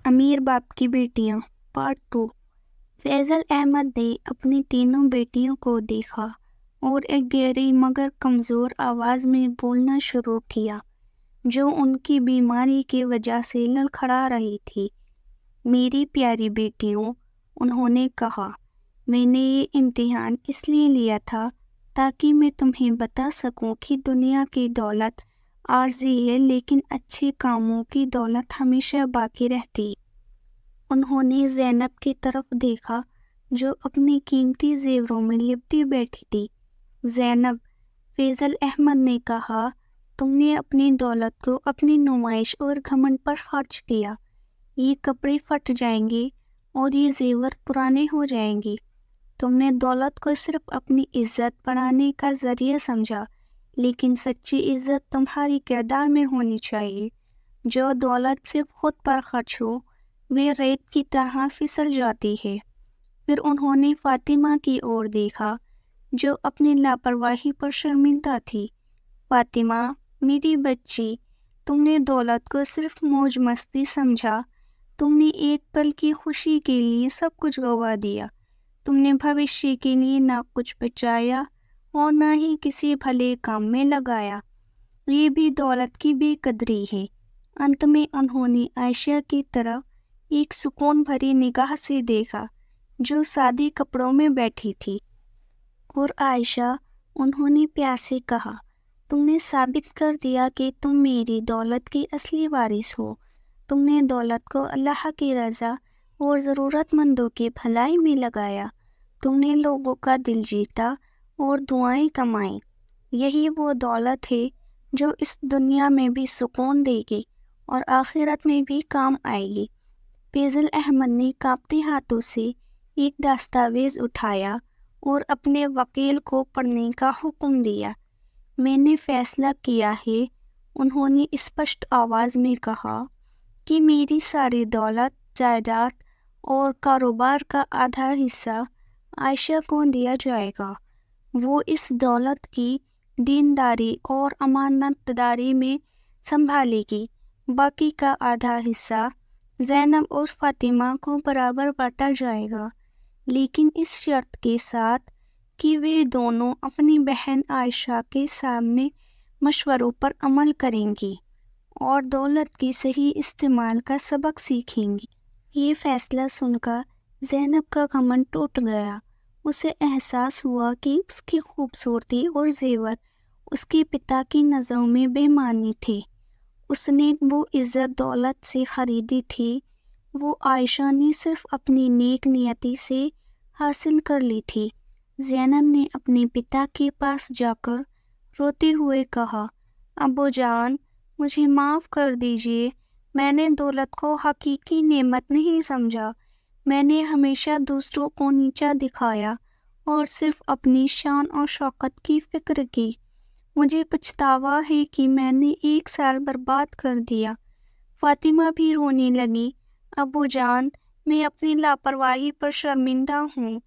امیر باپ کی بیٹیاں پارٹ 2۔ فیضل احمد نے اپنی تینوں بیٹیوں کو دیکھا اور ایک گہری مگر کمزور آواز میں بولنا شروع کیا جو ان کی بیماری کی وجہ سے لڑکھڑا رہی تھی۔ میری پیاری بیٹیوں، انہوں نے کہا، میں نے یہ امتحان اس لیے لیا تھا تاکہ میں تمہیں بتا سکوں کہ دنیا کی دولت عارضی ہے لیکن اچھے کاموں کی دولت ہمیشہ باقی رہتی۔ انہوں نے زینب کی طرف دیکھا جو اپنے قیمتی زیوروں میں لپٹی بیٹھی تھی۔ زینب، فیضل احمد نے کہا، تم نے اپنی دولت کو اپنی نمائش اور گھمنڈ پر خرچ کیا۔ یہ کپڑے پھٹ جائیں گے اور یہ زیور پرانے ہو جائیں گے۔ تم نے دولت کو صرف اپنی عزت بڑھانے کا ذریعہ سمجھا، لیکن سچی عزت تمہاری کردار میں ہونی چاہیے۔ جو دولت صرف خود پر خرچ ہو وہ ریت کی طرح پھسل جاتی ہے۔ پھر انہوں نے فاطمہ کی اور دیکھا جو اپنی لاپرواہی پر شرمندہ تھی۔ فاطمہ، میری بچی، تم نے دولت کو صرف موج مستی سمجھا۔ تم نے ایک پل کی خوشی کے لیے سب کچھ گنوا دیا۔ تم نے بھوشیہ کے لیے نہ کچھ بچایا اور نہ ہی کسی بھلے کام میں لگایا۔ یہ بھی دولت کی بے قدری ہے۔ انت میں انہوں نے عائشہ کی طرف ایک سکون بھری نگاہ سے دیکھا جو سادے کپڑوں میں بیٹھی تھی۔ اور عائشہ، انہوں نے پیار سے کہا، تم نے ثابت کر دیا کہ تم میری دولت کی اصلی وارث ہو۔ تم نے دولت کو اللہ کی رضا اور ضرورت مندوں کی بھلائی میں لگایا۔ تم نے لوگوں کا دل جیتا اور دعائیں کمائیں۔ یہی وہ دولت ہے جو اس دنیا میں بھی سکون دے گی اور آخرت میں بھی کام آئے گی۔ فیضل احمد نے کانپتے ہاتھوں سے ایک دستاویز اٹھایا اور اپنے وکیل کو پڑھنے کا حکم دیا۔ میں نے فیصلہ کیا ہے، انہوں نے اسپشٹ آواز میں کہا، کہ میری ساری دولت، جائیداد اور کاروبار کا آدھا حصہ عائشہ کو دیا جائے گا۔ وہ اس دولت کی دینداری اور امانت داری میں سنبھالے گی۔ باقی کا آدھا حصہ زینب اور فاطمہ کو برابر بانٹا جائے گا، لیکن اس شرط کے ساتھ کہ وہ دونوں اپنی بہن عائشہ کے سامنے مشوروں پر عمل کریں گی اور دولت کی صحیح استعمال کا سبق سیکھیں گی۔ یہ فیصلہ سن کر زینب کا گھمنڈ ٹوٹ گیا۔ اسے احساس ہوا کہ اس کی خوبصورتی اور زیور اس کے پتا کی نظروں میں بے معنی تھے۔ اس نے وہ عزت دولت سے خریدی تھی، وہ عائشہ نے صرف اپنی نیک نیتی سے حاصل کر لی تھی۔ زینب نے اپنے پتا کے پاس جا کر روتے ہوئے کہا، ابو جان، مجھے معاف کر دیجیے، میں نے دولت کو حقیقی نعمت نہیں سمجھا۔ میں نے ہمیشہ دوسروں کو نیچا دکھایا اور صرف اپنی شان اور شوکت کی فکر کی۔ مجھے پچھتاوا ہے کہ میں نے 1 سال برباد کر دیا۔ فاطمہ بھی رونے لگی، ابو جان، میں اپنی لاپرواہی پر شرمندہ ہوں۔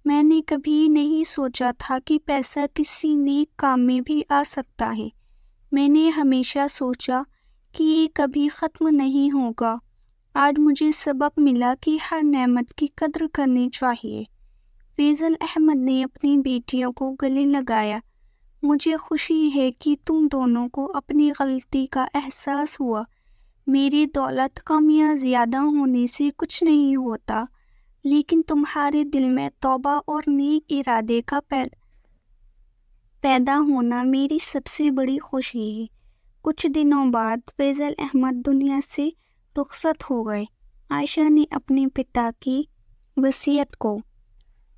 میں نے کبھی نہیں سوچا تھا کہ پیسہ کسی نیک کام میں بھی آ سکتا ہے۔ میں نے ہمیشہ سوچا کہ یہ کبھی ختم نہیں ہوگا۔ آج مجھے سبق ملا کہ ہر نعمت کی قدر کرنی چاہیے۔ فیضل احمد نے اپنی بیٹیوں کو گلے لگایا، مجھے خوشی ہے کہ تم دونوں کو اپنی غلطی کا احساس ہوا۔ میری دولت کم یا زیادہ ہونے سے کچھ نہیں ہوتا، لیکن تمہارے دل میں توبہ اور نیک ارادے کا پیدا ہونا میری سب سے بڑی خوشی ہے۔ کچھ دنوں بعد فیضل احمد دنیا سے رخصت ہو گئے۔ عائشہ نے اپنے پتا کی وصیت کو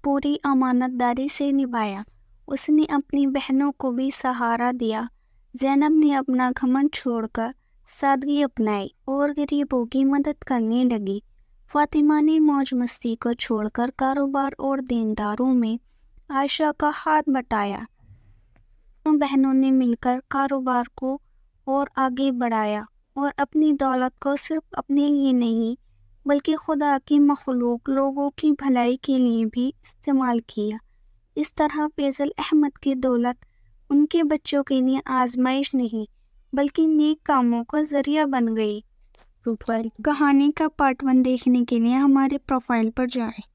پوری امانت داری سے نبھایا۔ اس نے اپنی بہنوں کو بھی سہارا دیا۔ زینب نے اپنا گھمنڈ چھوڑ کر سادگی اپنائی اور غریبوں کی مدد کرنے لگی۔ فاطمہ نے موج مستی کو چھوڑ کر کاروبار اور دینداروں میں عائشہ کا ہاتھ بٹایا۔ دونوں بہنوں نے مل کر کاروبار کو اور آگے بڑھایا اور اپنی دولت کو صرف اپنے لیے نہیں بلکہ خدا کی مخلوق لوگوں کی بھلائی کے لیے بھی استعمال کیا۔ اس طرح فیضل احمد کی دولت ان کے بچوں کے لیے آزمائش نہیں بلکہ نیک کاموں کا ذریعہ بن گئی۔ کہانی کا پارٹ 1 دیکھنے کے لیے ہمارے پروفائل پر جائیں۔